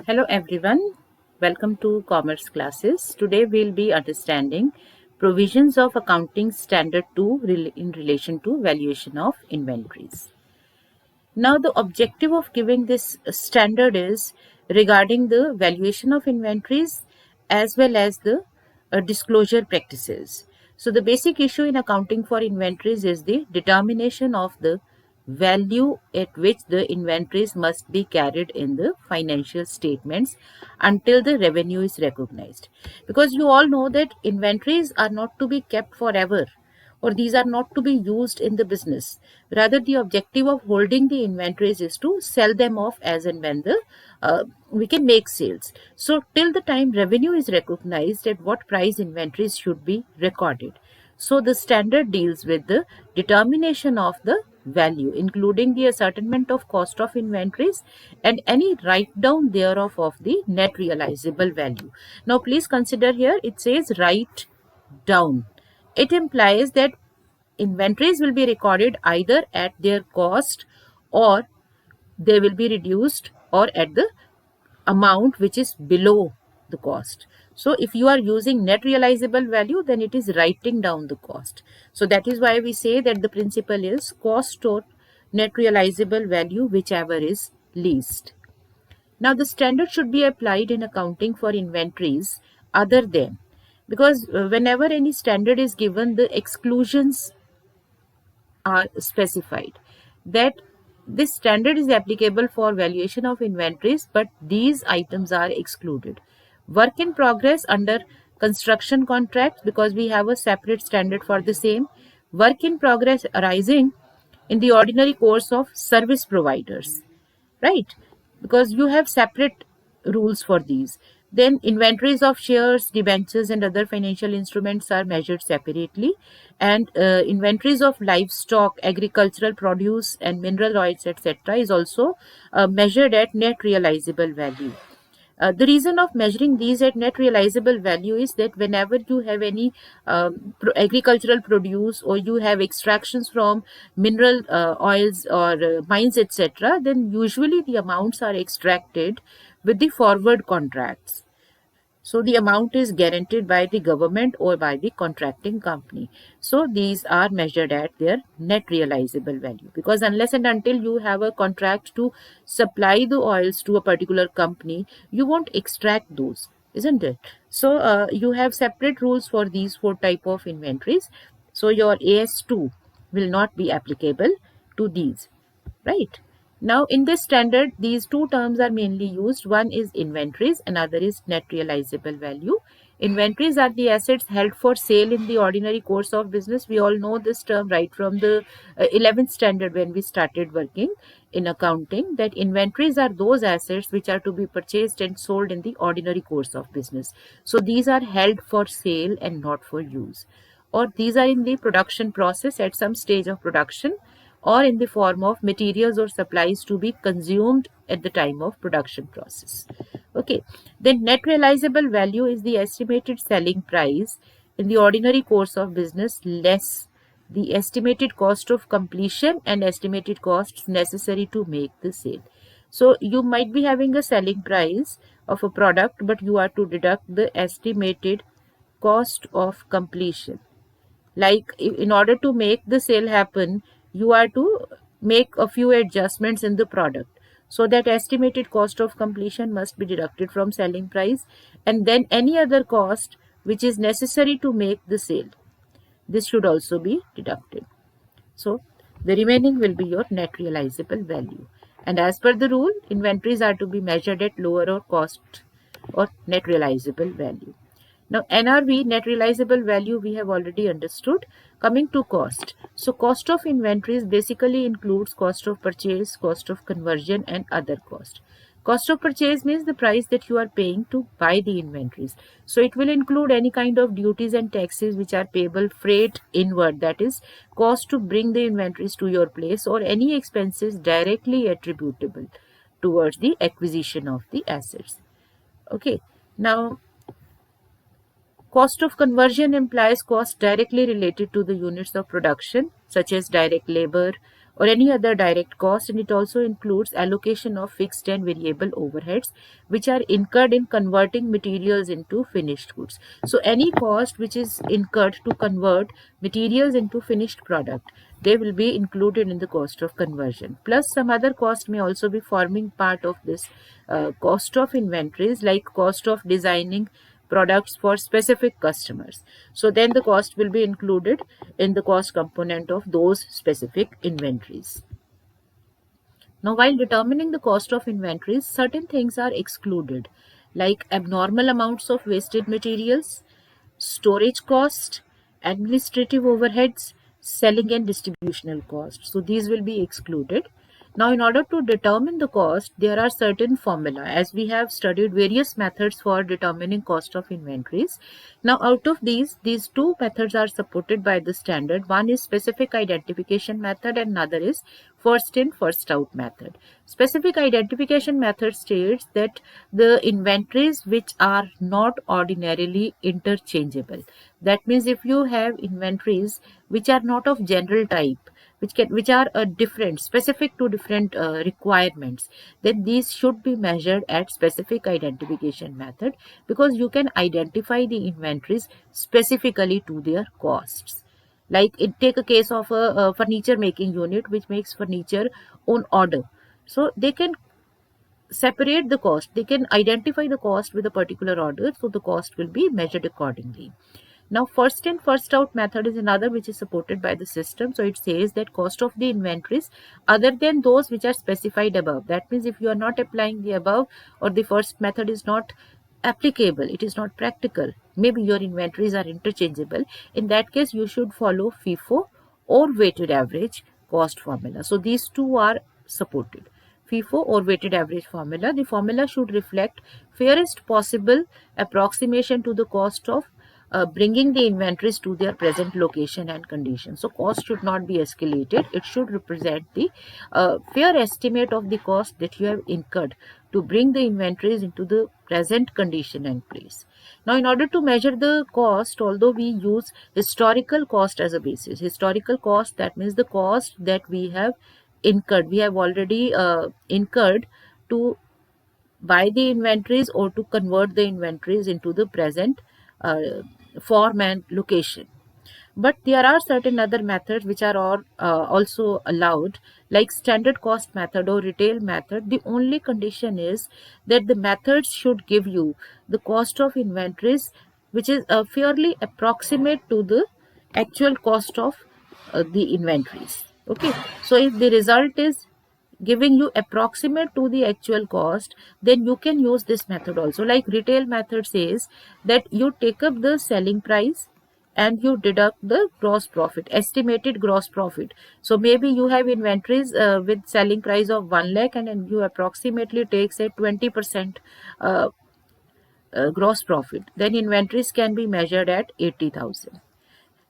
Hello everyone, welcome to Commerce classes. Today we'll be understanding provisions of Accounting Standard 2 in relation to valuation of inventories. Now the objective of giving this standard is regarding the valuation of inventories as well as the disclosure practices. So the basic issue in accounting for inventories is the determination of the value at which the inventories must be carried in the financial statements until the revenue is recognized. Because you all know that inventories are not to be kept forever, or these are not to be used in the business. Rather, the objective of holding the inventories is to sell them off as and when we can make sales. So till the time revenue is recognized, at what price inventories should be recorded. So the standard deals with the determination of the value, including the ascertainment of cost of inventories and any write down thereof of the net realizable value. Now please consider here, it says write down. It implies that inventories will be recorded either at their cost, or they will be reduced, or at the amount which is below the cost. So if you are using net realizable value, then it is writing down the cost. So that is why we say that the principle is cost or net realizable value, whichever is least. Now the standard should be applied in accounting for inventories other than, because whenever any standard is given, the exclusions are specified, that this standard is applicable for valuation of inventories, but these items are excluded. Work in progress under construction contracts, because we have a separate standard for the same. Work in progress arising in the ordinary course of service providers, right? Because you have separate rules for these. Then inventories of shares, debentures and other financial instruments are measured separately, and inventories of livestock, agricultural produce and mineral oils, etc. is also measured at net realizable value. The reason of measuring these at net realizable value is that whenever you have any agricultural produce, or you have extractions from mineral oils or mines, etc., then usually the amounts are extracted with the forward contracts. So the amount is guaranteed by the government or by the contracting company. So these are measured at their net realizable value, because unless and until you have a contract to supply the oils to a particular company, you won't extract those, isn't it? So you have separate rules for these four type of inventories. So your AS2 will not be applicable to these, right? Now in this standard, these two terms are mainly used. One is inventories, another is net realizable value. Inventories are the assets held for sale in the ordinary course of business. We all know this term right from the 11th standard when we started working in accounting, that inventories are those assets which are to be purchased and sold in the ordinary course of business. So these are held for sale and not for use, or these are in the production process at some stage of production, or in the form of materials or supplies to be consumed at the time of production process. Okay, then net realizable value is the estimated selling price in the ordinary course of business less the estimated cost of completion and estimated costs necessary to make the sale. So you might be having a selling price of a product, but you are to deduct the estimated cost of completion. Like in order to make the sale happen, you are to make a few adjustments in the product, so that estimated cost of completion must be deducted from selling price, and then any other cost which is necessary to make the sale, this should also be deducted. So the remaining will be your net realizable value. And as per the rule, inventories are to be measured at lower or cost or net realizable value. Now, NRV, net realizable value, we have already understood. Coming to cost. So, cost of inventories basically includes cost of purchase, cost of conversion, and other cost. Cost of purchase means the price that you are paying to buy the inventories. So, it will include any kind of duties and taxes which are payable, freight inward, that is, cost to bring the inventories to your place, or any expenses directly attributable towards the acquisition of the assets. Okay. Now, cost of conversion implies costs directly related to the units of production, such as direct labor or any other direct cost, and it also includes allocation of fixed and variable overheads which are incurred in converting materials into finished goods. So any cost which is incurred to convert materials into finished product, they will be included in the cost of conversion. Plus some other cost may also be forming part of this cost of inventories, like cost of designing products for specific customers. So then the cost will be included in the cost component of those specific inventories. Now, while determining the cost of inventories, certain things are excluded, like abnormal amounts of wasted materials, storage cost, administrative overheads, selling and distributional costs. So these will be excluded. Now, in order to determine the cost, there are certain formula, as we have studied various methods for determining cost of inventories. Now, out of these two methods are supported by the standard. One is specific identification method and another is first in first out method. Specific identification method states that the inventories which are not ordinarily interchangeable. That means if you have inventories which are not of general type, which are different, specific to different requirements, then these should be measured at specific identification method, because you can identify the inventories specifically to their costs. Like take a case of a furniture making unit which makes furniture on order. So they can separate the cost, they can identify the cost with a particular order, so the cost will be measured accordingly. Now, first in first out method is another which is supported by the system. So it says that cost of the inventories other than those which are specified above. That means if you are not applying the above, or the first method is not applicable, it is not practical, maybe your inventories are interchangeable, in that case you should follow FIFO or weighted average cost formula. So these two are supported. FIFO or weighted average formula. The formula should reflect fairest possible approximation to the cost of bringing the inventories to their present location and condition. So cost should not be escalated. It should represent the fair estimate of the cost that you have incurred to bring the inventories into the present condition and place. Now, in order to measure the cost, although we use historical cost as a basis, historical cost, that means the cost that we have incurred, we have already incurred to buy the inventories or to convert the inventories into the present form and location. But there are certain other methods which are all, also allowed, like standard cost method or retail method. The only condition is that the methods should give you the cost of inventories which is fairly approximate to the actual cost of the inventories. Okay, so if the result is giving you approximate to the actual cost, then you can use this method also. Like retail method says that you take up the selling price and you deduct the gross profit, estimated gross profit. So maybe you have inventories with selling price of 1 lakh, and then you approximately take say 20% gross profit, then inventories can be measured at 80,000.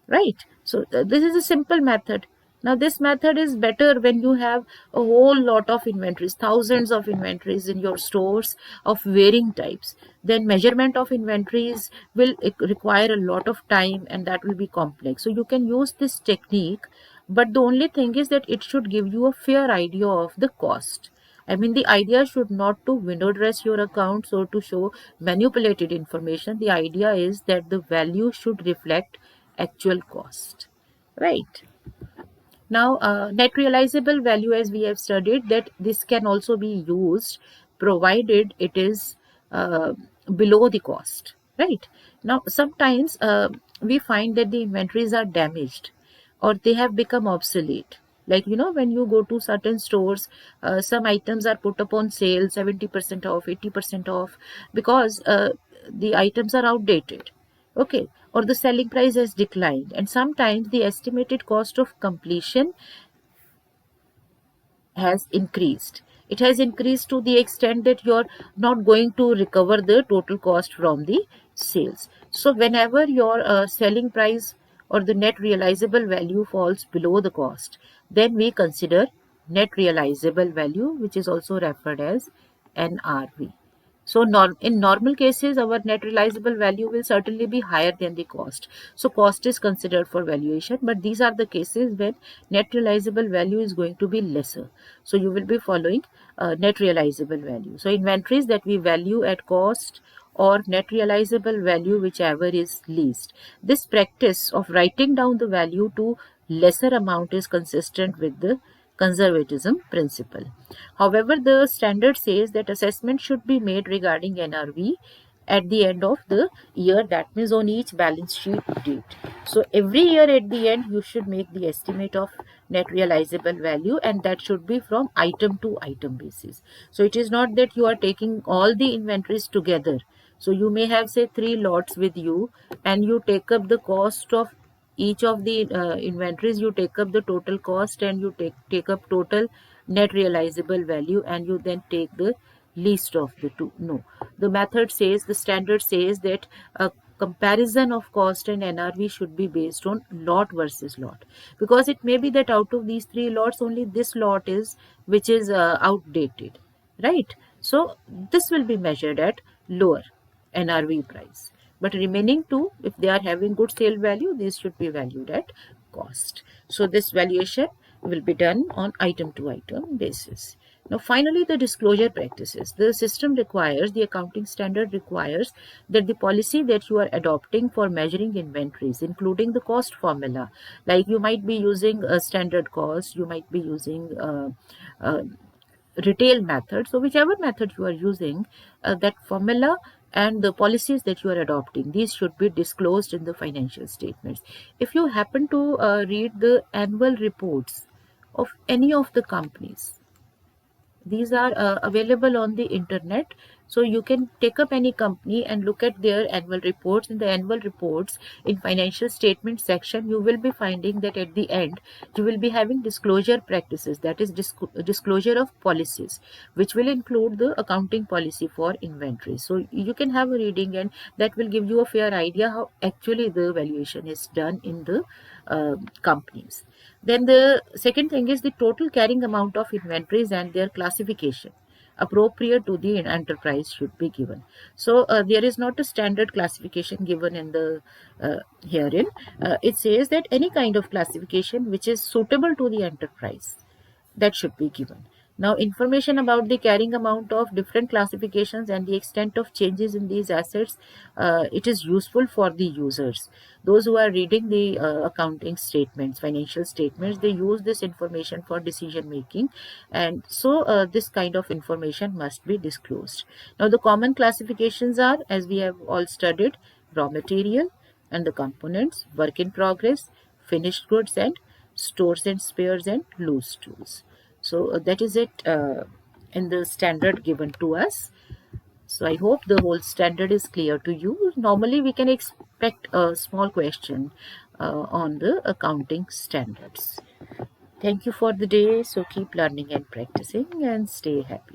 Right? So this is a simple method. Now this method is better when you have a whole lot of inventories, thousands of inventories in your stores of varying types. Then measurement of inventories will require a lot of time, and that will be complex. So you can use this technique, but the only thing is that it should give you a fair idea of the cost. I mean, the idea should not to window dress your accounts or to show manipulated information. The idea is that the value should reflect actual cost. Right? Now, net realizable value, as we have studied, that this can also be used provided it is below the cost. Right? Now, sometimes we find that the inventories are damaged or they have become obsolete. Like, when you go to certain stores, some items are put up on sale, 70% off, 80% off, because the items are outdated. Okay, or the selling price has declined, and sometimes the estimated cost of completion has increased. It has increased to the extent that you're not going to recover the total cost from the sales. So whenever your selling price or the net realizable value falls below the cost, then we consider net realizable value, which is also referred as NRV. So in normal cases, our net realizable value will certainly be higher than the cost. So cost is considered for valuation, but these are the cases when net realizable value is going to be lesser. So you will be following net realizable value. So inventories that we value at cost or net realizable value, whichever is least. This practice of writing down the value to lesser amount is consistent with the conservatism principle. However, the standard says that assessment should be made regarding NRV at the end of the year, that means on each balance sheet date. So every year at the end you should make the estimate of net realizable value, and that should be from item to item basis. So it is not that you are taking all the inventories together. So you may have say 3 lots with you, and you take up the cost of each of the inventories, you take up the total cost, and you take up total net realizable value, and you then take the least of the two. No, the method says, the standard says that a comparison of cost and NRV should be based on lot versus lot, because it may be that out of these 3 lots only this lot is which is outdated, right? So this will be measured at lower NRV price, but remaining two, if they are having good sale value, these should be valued at cost. So this valuation will be done on item to item basis. Now finally, the disclosure practices. The system requires, the accounting standard requires that the policy that you are adopting for measuring inventories, including the cost formula, like you might be using a standard cost, you might be using retail method. So whichever method you are using, that formula and the policies that you are adopting, these should be disclosed in the financial statements. If you happen to read the annual reports of any of the companies, these are available on the internet. So you can take up any company and look at their annual reports. In the annual reports, in financial statement section, you will be finding that at the end you will be having disclosure practices, that is disclosure of policies, which will include the accounting policy for inventory. So you can have a reading, and that will give you a fair idea how actually the valuation is done in the companies. Then the second thing is the total carrying amount of inventories and their classification appropriate to the enterprise should be given. So there is not a standard classification given in the herein. It says that any kind of classification which is suitable to the enterprise, that should be given. Now, information about the carrying amount of different classifications and the extent of changes in these assets, it is useful for the users. Those who are reading the accounting statements, financial statements, they use this information for decision making, and so this kind of information must be disclosed. Now, the common classifications are, as we have all studied, raw material and the components, work in progress, finished goods, and stores and spares, and loose tools. So that is it in the standard given to us. So I hope the whole standard is clear to you. Normally we can expect a small question on the accounting standards. Thank you for the day. So keep learning and practicing, and stay happy.